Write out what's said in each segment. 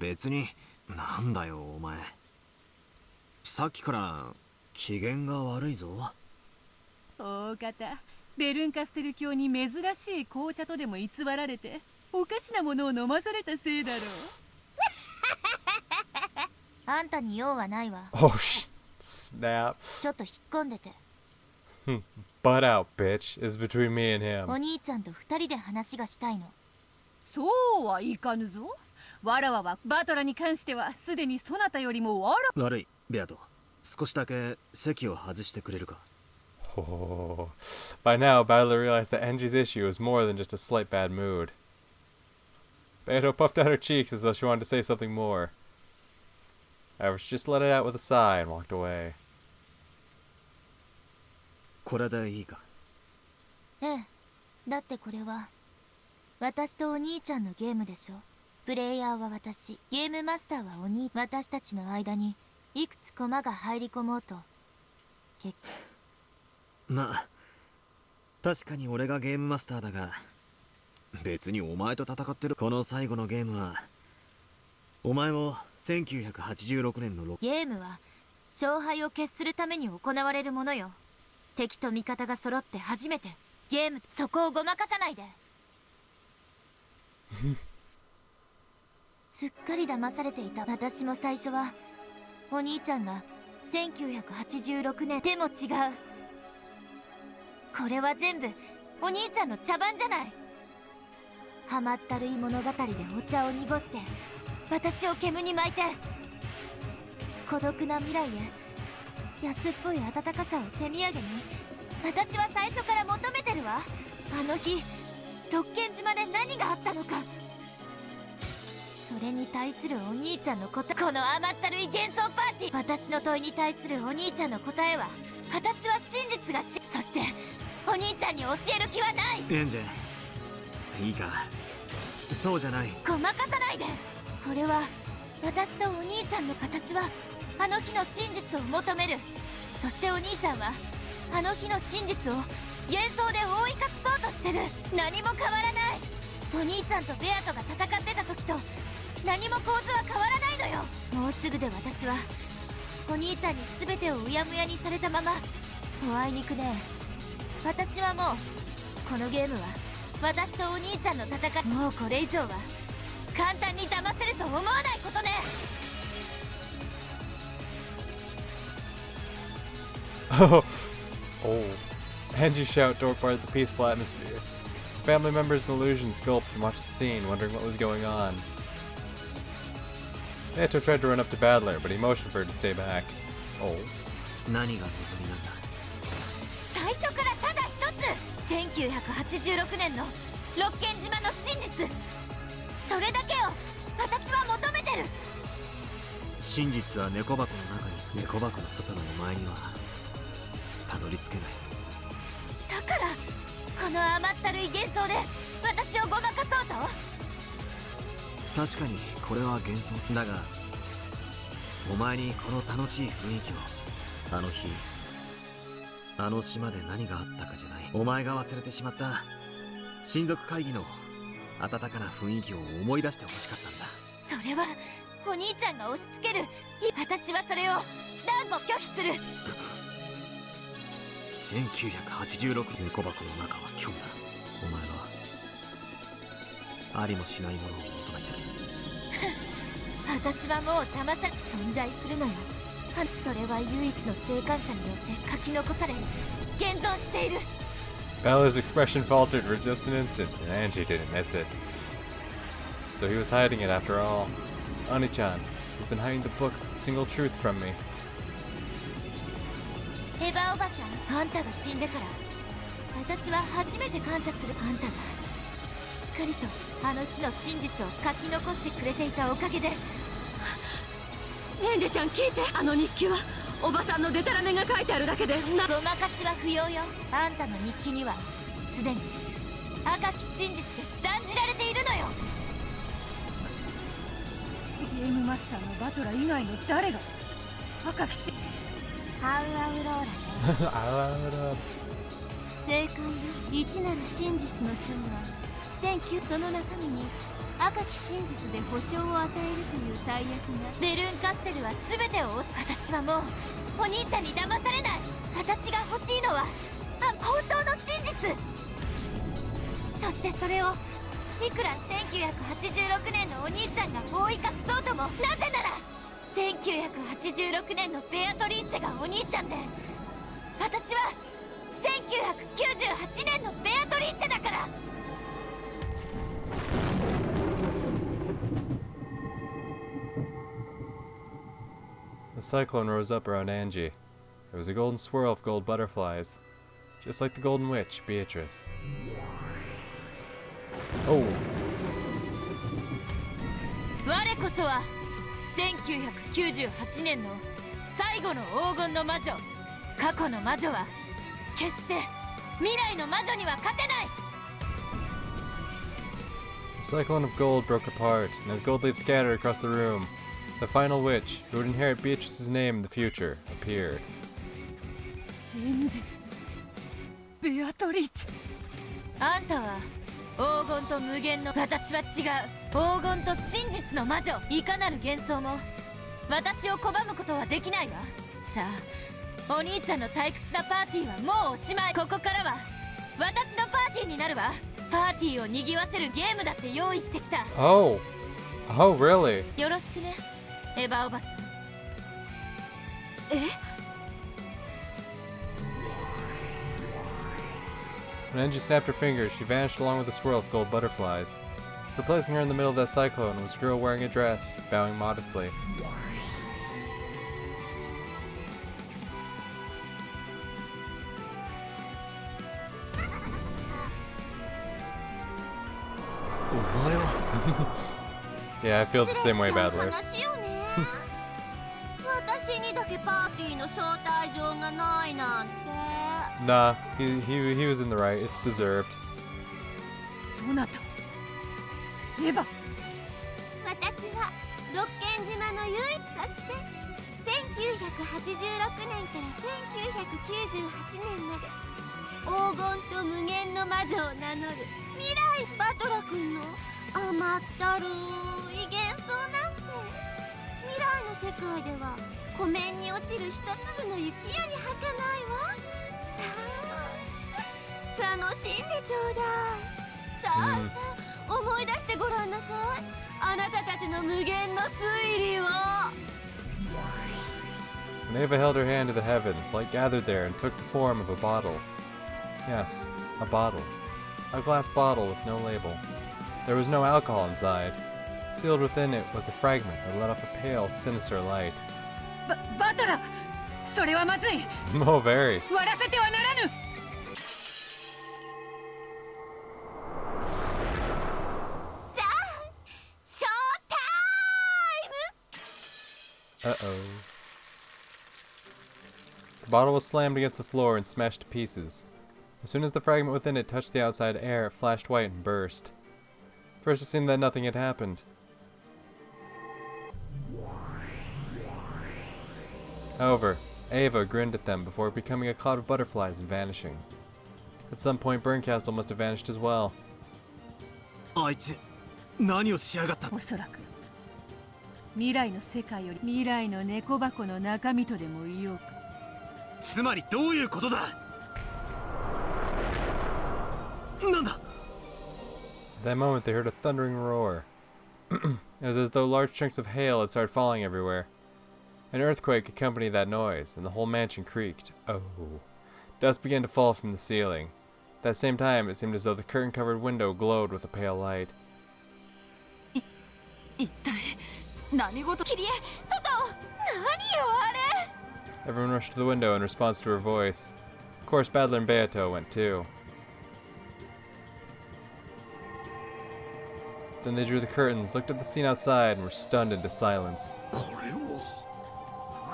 別に。なんだよお前、さっきから機嫌が悪いぞ。大方ベルンカステル教に珍しい紅茶とでも偽られておかしなものを飲まされたせいだろう。あんたに用はないわ。 Oh, snap. ちょっと引っ込んでて。 Butt out, bitch. It's between me and お him. 兄ちゃんと二人で話がしたいの。そうはいかぬぞ。わらわはバトラに関してはすでにそなたよりも悪いベアト、少しだけ席を外してくれるか。 Oh. By now, Battler realized that Ange's issue was more than just a slight bad mood. Beto puffed out her cheeks as though she wanted to say something more. However, she just let it out with a sigh and walked away. これでいいか。ええ、だってこれは私とお兄ちゃんのゲームでしょ。プレイヤーは私、ゲームマスターはお兄。私たちの間にいくつ駒が入り込もうとまあ確かに俺がゲームマスターだが、別にお前と戦ってる。この最後のゲームはお前も1986年のゲームは勝敗を決するために行われるものよ。敵と味方が揃って初めてゲーム。そこをごまかさないで。すっかり騙されていた。私も最初はお兄ちゃんが1986年。でも違う。これは全部お兄ちゃんの茶番じゃない。甘ったるい物語でお茶を濁して私を煙に巻いて、孤独な未来へ安っぽい温かさを手土産に。私は最初から求めてるわ。あの日六軒島で何があったのか。それに対するお兄ちゃんの答え。この甘ったるい幻想パーティー。私の問いに対するお兄ちゃんの答えは、私は真実がそしてお兄ちゃんに教える気はない。エンジェいいか、そうじゃない。ごまかさないで。これは私とお兄ちゃんの。私はあの日の真実を求める。そしてお兄ちゃんはあの日の真実を幻想で覆い隠そうとしてる。何も変わらない。お兄ちゃんとベアトが戦ってた時と何も構図は変わらないのよ。もうすぐで私はお兄ちゃんに全てをうやむやにされたまま。おあいにくね。私はもうこのゲームは私とお兄ちゃんの戦い。もうこれ以上は簡単に騙せると思わないことね。Oh. Angie shout broke apart the peaceful atmosphere. Family members and illusions gulped and watched the scene, wondering what was going on. Beto tried to run up to Battler, but he motioned for her to stay back. Oh. 何が望みなんだ。最初からただ一つ、1986年の六軒島の真実、それだけを私は求めてる。真実は猫箱の中に。猫箱の外のお前にはたどり着けない。だからこの甘ったるい幻想で私をごまかそうと。確かにこれは幻想だが、お前にこの楽しい雰囲気を、あの日あの島で何があったかじゃない。お前が忘れてしまった親族会議の温かな雰囲気を思い出してほしかったんだ。それはお兄ちゃんが押し付ける。私はそれを断固拒否する。1986年猫箱の中は虚無だ。お前はありもしないものを求めてる。私はもう騙され存在するのよ。それは唯一の生還者によって書き残され現存している。 Battler's expression faltered for just an instant, and Angie didn't miss it. So he was hiding it after all. Ani-chan, he's been hiding the book, the single truth from me. エヴァおばちゃん、あんたが死んでから私は初めて感謝する。あんたがしっかりとあの日の真実を書き残してくれていたおかげで。エンジェちゃん聞いて。あの日記はおばさんのデタラメが書いてあるだけでごまかしは不要よ。あんたの日記にはすでに赤き真実が断じられているのよ。ゲームマスターのバトラ以外の誰が赤きしハウアウローラね。正解よ。一なる真実の書はその中身に赤き真実で保証を与えるという大役が。ベルンカステルは全てを押す。私はもうお兄ちゃんに騙されない。私が欲しいのは本当の真実。そしてそれをいくら1986年のお兄ちゃんが覆い隠そうとも、なぜなら1986年のベアトリーチェがお兄ちゃんで、私は1998年のベアトリーチェだから。The cyclone rose up around Ange. There was a golden swirl of gold butterflies, just like the Golden Witch, Beatrice. Oh! 我こそは1998年の最後の黄金の魔女。過去の魔女は決して未来の魔女には勝てない。 The cyclone of gold broke apart, and as gold leaves scattered across the room, the final witch, who would inherit Beatrice's name in the future, appeared. エンジェ、ベアトリーチェ。あんたは黄金と無限の、私は違う。黄金と真実の魔女。いかなる幻想も私を拒むことはできないわ。さあ、お兄ちゃんの退屈なパーティーはもうおしまい。ここからは私のパーティーになるわ。パーティーを賑わせるゲームだって用意してきた。 Oh! Oh, really? よろしくね、エヴァおばさん。え？ When Ange snapped her fingers, she vanished along with a swirl of gold butterflies. Replacing her in the middle of that cyclone was a girl wearing a dress, bowing modestly. お前は Yeah, I feel the same way, Battler. 私にだけパーティーの招待状がないなんて。 Nah, he was in the right. It's deserved. そなたエヴァ。私は六軒島の唯一、そして1986年から1998年まで黄金と無限の魔女を名乗る未来。バトラ君の甘ったるい幻想なんて、未来の世界では湖面に落ちる一粒の雪より儚いわ。さあ楽しんでちょうだい。さあさあ、思い出してごらんなさい。あなたたちの無限の推理を。 When Ava held her hand to the heavens, light gathered there and took the form of a bottle. Yes, a bottle. A glass bottle with no label. There was no alcohol inside. Sealed within it was a fragment that let off a pale, sinister light. バトラー、それはまずい。 Oh, very. 割らせてはならぬ。さあ、ショータイム。 Uh-oh. The bottle was slammed against the floor and smashed to pieces. As soon as the fragment within it touched the outside air, it flashed white and burst. First it seemed that nothing had happened. However, Ava grinned at them before becoming a cloud of butterflies and vanishing. At some point, Burncastle must have vanished as well. あいつ何をしやがった。おそらく未来の世界より未来の猫箱の中身とでも言おうか。つまりどういうことだ。なんだ。 At that moment, they heard a thundering roar. It was as though large chunks of hail had started falling everywhere. An earthquake accompanied that noise, and the whole mansion creaked. Oh. Dust began to fall from the ceiling. At that same time, it seemed as though the curtain-covered window glowed with a pale light. 一体何事。キリエ、外。何よあれ。 Everyone rushed to the window in response to her voice. Of course, Battler and Beato went too. Then they drew the curtains, looked at the scene outside, and were stunned into silence. これは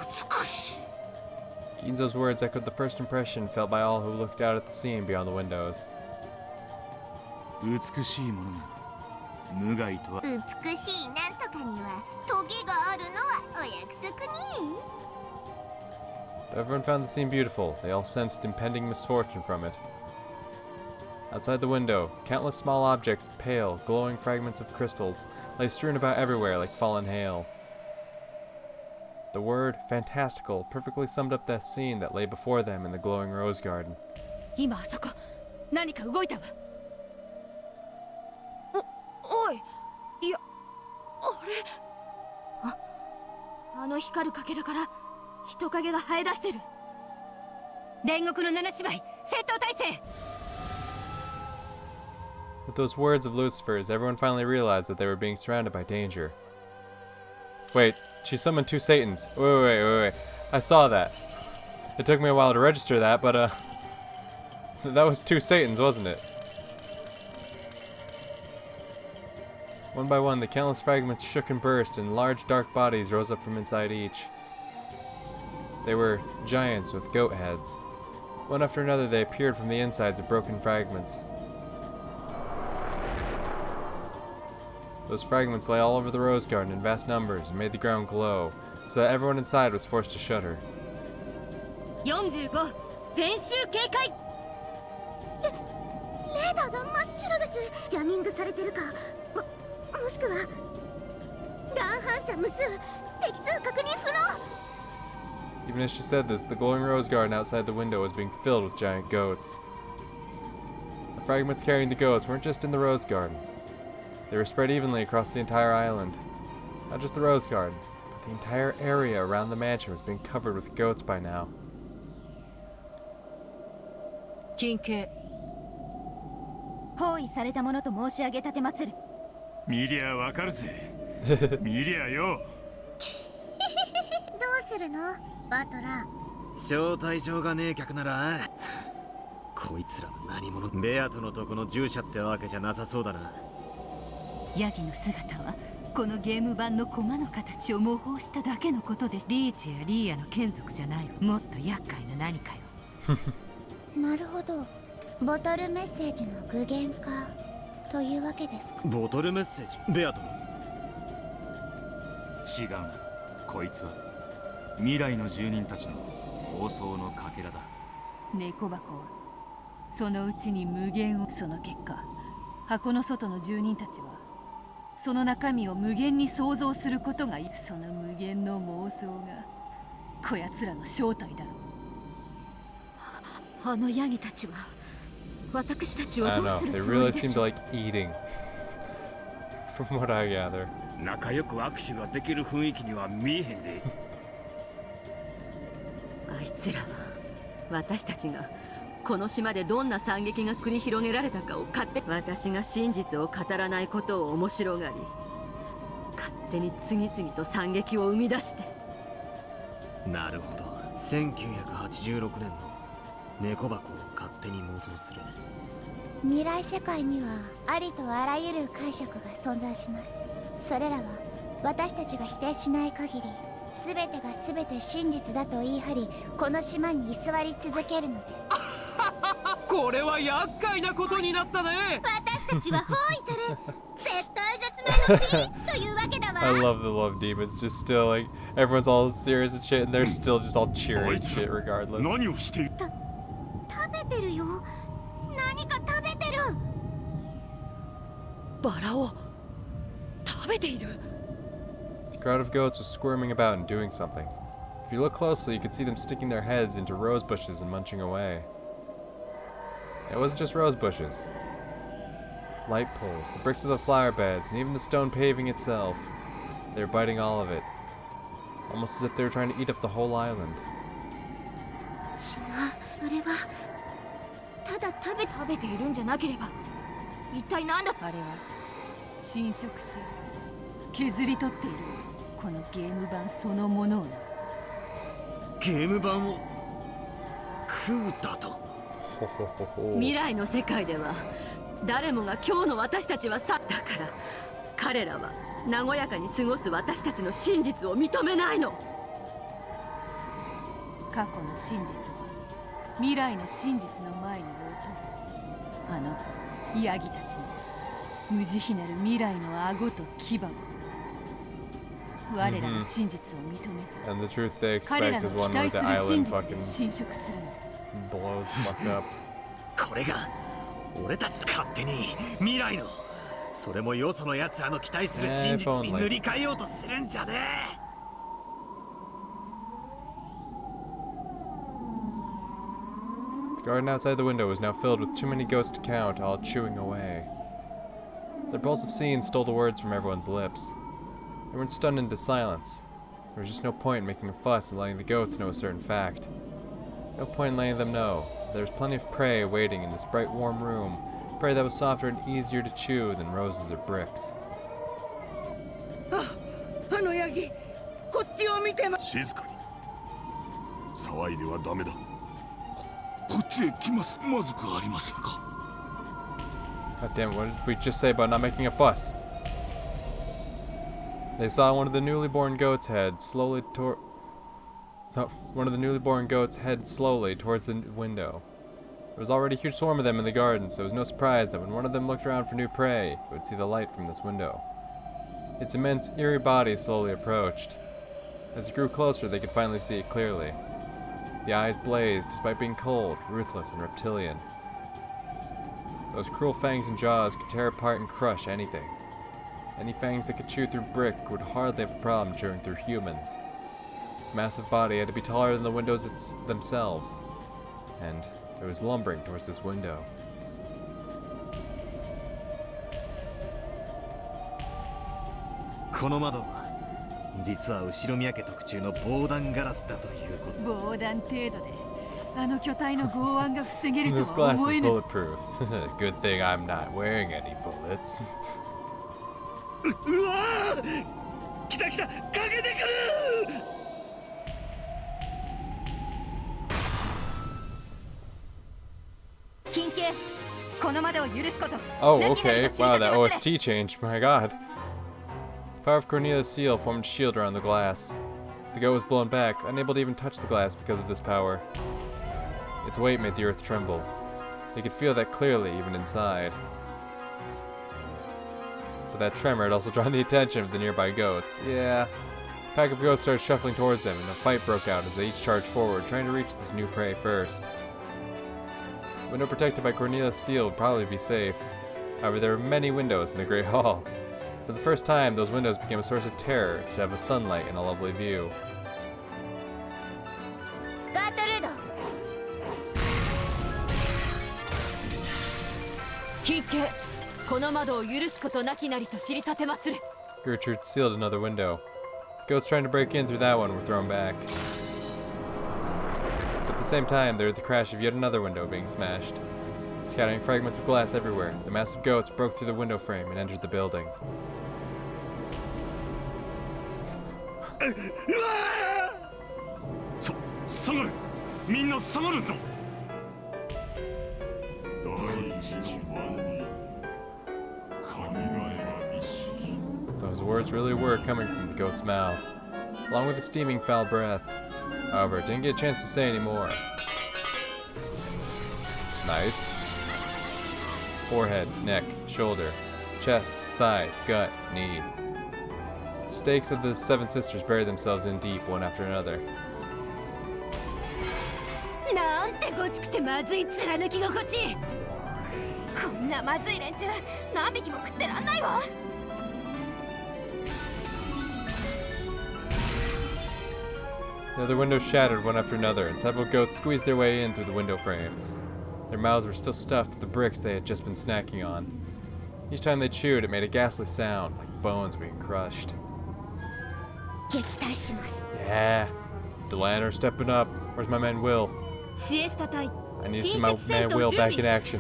美しい。 Ginzo's words echoed the first impression felt by all who looked out at the scene beyond the windows. 美しいものが無害とは。美しいなんとかにはトゲがあるのはお約束に。 Though everyone found the scene beautiful, they all sensed impending misfortune from it. Outside the window, countless small objects, pale, glowing fragments of crystals, lay strewn about everywhere like fallen hail. The word fantastical perfectly summed up the scene that lay before them in the glowing rose garden. 今あそこ何か動いたわ。おい、いや、あの光るかけらから人影が生え出してる。煉獄の七姉妹戦闘態勢。 With those words of Lucifer's, everyone finally realized that they were being surrounded by danger. Wait, she summoned two Satans. Wait. I saw that. It took me a while to register that, but that was two Satans, wasn't it? One by one, the countless fragments shook and burst, and large dark bodies rose up from inside each. They were giants with goat heads. One after another, they appeared from the insides of broken fragments. Those fragments lay all over the rose garden in vast numbers and made the ground glow, so that everyone inside was forced to shudder. 45全集警戒。レーダーが真っ白です。ジャミングされてるか、もしくは乱反射無数、敵数確認不能。 Even as she said this, the glowing rose garden outside the window was being filled with giant goats. The fragments carrying the goats weren't just in the rose garden. They were spread evenly across the entire island. Not just the rose garden, but the entire area around the mansion was being covered with goats by now. 近景。包囲されたものと申し上げ立てまつる。見りゃわかるぜ見りゃよ。どうするのバトラー。招待状がねえ客ならこいつらは何者。ベアトのとこの従者ってわけじゃなさそうだな。ヤギの姿はこのゲーム版の駒の形を模倣しただけのことです。リーチやリーヤの眷属じゃないわ。もっと厄介な何かよ。なるほど。ボトルメッセージの具現化というわけですか。ボトルメッセージ、ベアトの。違うな。こいつは未来の住人たちの放送のかけらだ。猫箱はそのうちに無限を。その結果、箱の外の住人たちはその中身を無限に想像することがいい。その無限の妄想がこやつらの正体だろう。あのヤギたちは私たちを I ど don't うす know, る they つもり really でし seem ょ to う。 like eating. From what I gather. 仲良く握手ができる雰囲気には見えへんで。あいつらは私たちがこの島でどんな惨劇が繰り広げられたかを勝手。私が真実を語らないことを面白がり、勝手に次々と惨劇を生み出して。なるほど。1986年の猫箱を勝手に妄想する。未来世界にはありとあらゆる解釈が存在します。それらは私たちが否定しない限り、全てが全て真実だと言い張り、この島に居座り続けるのです。これは厄介なことになったね。私たちは包囲され、絶対絶命のピンチというわけだわ。 I love the love demons. Just still like everyone's all serious and shit, and they're still just all cheering and shit regardless. 何をしている。食べてるよ。何か食べてる。バラを食べている。 The crowd of goats was squirming about and doing something. If you look closely, you could see them sticking their heads into rose bushes and munching away. It wasn't just rose bushes. Light poles, the bricks of the flower beds, and even the stone paving itself. They were biting all of it. Almost as if they were trying to eat up the whole island. あれはただ食べているんじゃなければ一体何だ。あれは侵食し削り取っているこのゲーム版そのものをな。ゲーム版を食うだと。未来の世界では誰もが今日の私たちはさだから、彼らは和やかに過ごす私たちの真実を認めないの。過去の真実は未来の真実の前に置いた。あのヤギたちの無慈悲なる未来の顎と牙を我らの真実を認めず、 And the truth they 彼ら expect の is 期 one 待 where す the る真 island 実で fucking 侵食するのだ。 blows the fuck up. これが俺たちと勝手に未来のそれもよその奴らの期待する真実に塗り替えようとするんじゃねえ。The garden outside the window was now filled with too many goats to count, all chewing away. The repulsive scene stole the words from everyone's lips. Everyone stunned into silence. There was just no point in making a fuss and letting the goats know a certain fact. No point in letting them know. There was plenty of prey waiting in this bright warm room, prey that was softer and easier to chew than roses or bricks. あのヤギ、こっちを見てま。静かに。騒いではダメだ。こっちへ来ます。まずくありませんか。 God damn it, what did we just say about not making a fuss? They saw one of the newly born goats head slowly towards the window. There was already a huge swarm of them in the garden, so it was no surprise that when one of them looked around for new prey, it would see the light from this window. Its immense, eerie body slowly approached. As it grew closer, they could finally see it clearly. The eyes blazed, despite being cold, ruthless, and reptilian. Those cruel fangs and jaws could tear apart and crush anything. Any fangs that could chew through brick would hardly have a problem chewing through humans. Its massive body had to be taller than the windows themselves, and it was lumbering towards this window. この窓は実は後ろ宮家特注の防弾ガラスだということ。防弾程度であの巨体の剛腕が防げると This は glass 思 is えぬ。 bulletproof. Good thing I'm not wearing any bullets. うわー！来た来た！かけてくる！ 緊急この窓を許すこと。 Oh, okay. Wow, that OST changed. My god. The power of Cornelia's seal formed a shield around the glass. The goat was blown back, unable to even touch the glass because of this power. Its weight made the earth tremble. They could feel that clearly, even inside. But that tremor had also drawn the attention of the nearby goats. Yeah. A pack of goats started shuffling towards them, and a fight broke out as they each charged forward, trying to reach this new prey first. The window protected by Cornelia's seal would probably be safe. However, there were many windows in the Great Hall. For the first time, those windows became a source of terror instead of a sunlight and a lovely view. ガートルード。緊急この窓を許すことなきなりと知り立てまつる。 Gertrude sealed another window. The goats trying to break in through that one were thrown back. But at the same time, they heard the crash of yet another window being smashed. Scattering fragments of glass everywhere, the massive goats broke through the window frame and entered the building. 下がれ。みんな下がるんだ。 Those words really were coming from the goat's mouth, along with a steaming foul breath. However, it didn't get a chance to say any more. Nice. Forehead, neck, shoulder, chest, side, gut, knee. The stakes of the seven sisters buried themselves in deep, one after another. なんてごつくてまずい貫き心地。こんなまずい連中何匹も食ってらんないわ。 The other windows shattered one after another, and several goats squeezed their way in through the window frames. Their mouths were still stuffed with the bricks they had just been snacking on. Each time they chewed, it made a ghastly sound, like bones being crushed. 撃退します。 Yeah. Delanner stepping up. Where's my man Will? シエスタ隊 I need to see my man Will back in action.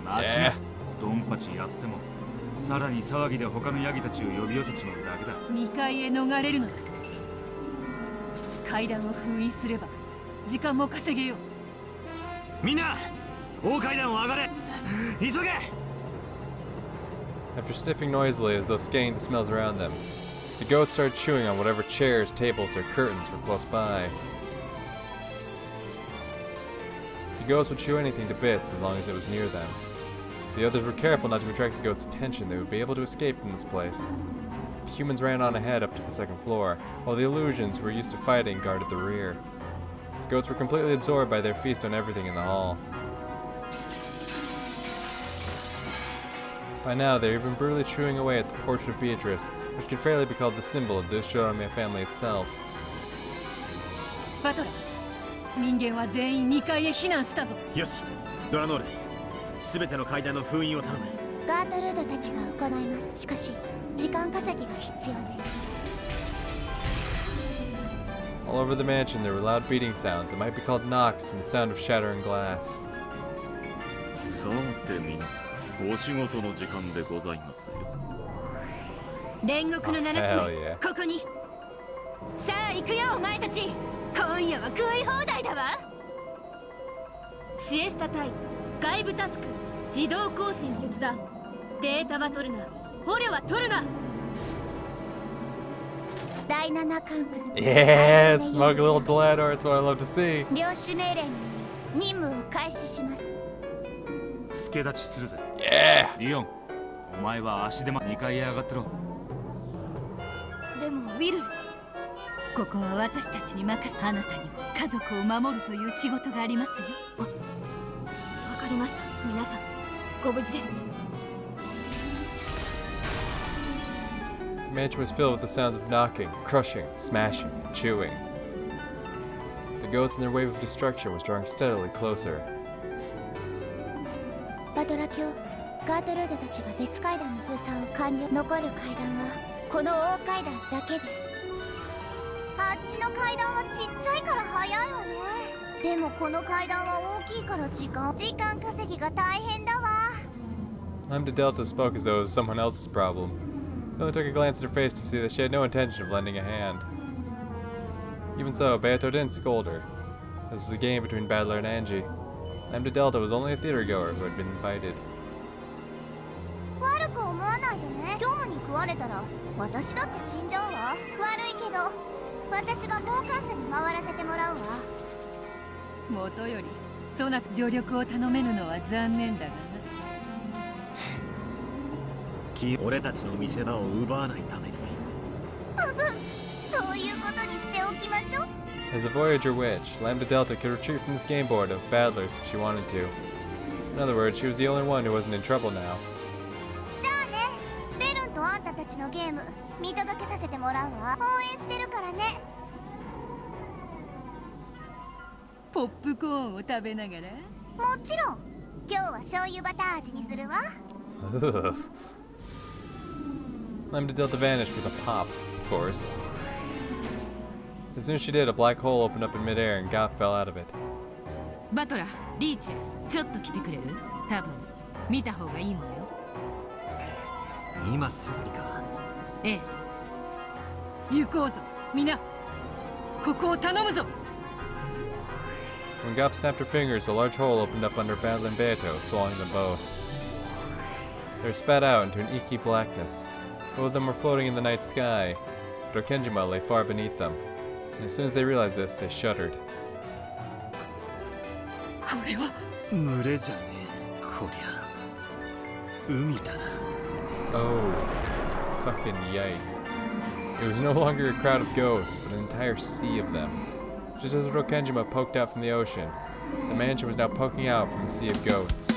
町がドンパチやってもさらに騒ぎで他のヤギたちを呼び寄せちまうだけだ。2階へ逃れるのだ。階段を封印すれば時間も稼げよう。みんな大階段を上がれ。急げ。 After sniffing noisily as though scanning the smells around them, the goats started chewing on whatever chairs, tables, or curtains were close by. The goats would chew anything to bits as long as it was near them. The others were careful not to attract the goats' attention. They would be able to escape from this place. The humans ran on ahead up to the second floor, while the illusions who were used to fighting guarded the rear. The goats were completely absorbed by their feast on everything in the hall. By now, they're even brutally chewing away at the portrait of Beatrice, which could fairly be called the symbol of the Ushirome family itself. バトラ人間は全員2階へ避難したぞ。よし、ドラノール、すべての階段の封印を頼む。ガートルードたちが行います。しかし時間稼ぎが必要です。 All over the mansion, there were loud beating sounds that might be called knocks and the sound of shattering glass. さて皆さん、お仕事の時間でございますよ。煉獄の七 Hell 姉 yeah. ここに。さあ行くよお前たち。今夜は食い放題だわ。シエスタタイ外部タスク自動更新切断。データは取るな、捕虜は取るな。第7管区 Yeah, smoke a little Delador, it's what I love to see. 領主命令に任務を開始します。助立ちするぜ。 Yeah! リオン、お前は足で2階へ上がってろ。でもウィル、ここは私たちに任せ、あなたにも家族を守るという仕事がありますよ。わかりました。皆さんご無事で。 The mansion was filled with the sounds of knocking, crushing, smashing, and chewing. The goats in their wave of destruction was drawing steadily closer. バトラ卿、ガートルードたちが別階段の封鎖を完了。残る階段はこの大階段だけです。あっちの階段はちっちゃいから早いわね。でもこの階段は大きいから時間稼ぎが大変だわ。 Lambda Delta spoke as though it was someone else's problem. He only took a glance at her face to see that she had no intention of lending a hand. Even so, Beato didn't scold her. This was a game between Battler and Ange. Lambda Delta was only a theatergoer who had been invited. 悪く思わないでね。業務に食われたら私だって死んじゃうわ。悪いけど私が傍観者に回らせてもらうわ。もとよりそな助力を頼めぬのは残念だがな。俺たちの見せ場を奪わないために。そういうことにしておきましょう。 As a Voyager witch, Lambda Delta could retreat from this game board of battlers if she wanted to. In other words, she was the only one who wasn't in trouble now. じゃあね、ベルンとあんたたちのゲーム見届けさせてもらうわ。応援してるからね。ポップコーンを食べながら。もちろん。今日は醤油バター味にするわ。 Ugh. Lambda Delta vanished with a pop, of course. As soon as she did, a black hole opened up in midair and Gop fell out of it. バトラ、リーチェ、ちょっと来てくれる？多分見た方がいいもんよ。今すぐにか。ええ。行こうぞ、みんな。ここを頼むぞ。 When Gop snapped her fingers, a large hole opened up under Battler and Beato, swallowing them both. They were spat out into an inky blackness. Both of them were floating in the night sky, but Okenjima lay far beneath them. And as soon as they realized this, they shuddered. これは群れじゃねえ、こりゃ。海だな。 Oh, fucking yikes. It was no longer a crowd of goats, but an entire sea of them. Just as Rokenjima poked out from the ocean, the mansion was now poking out from a sea of goats.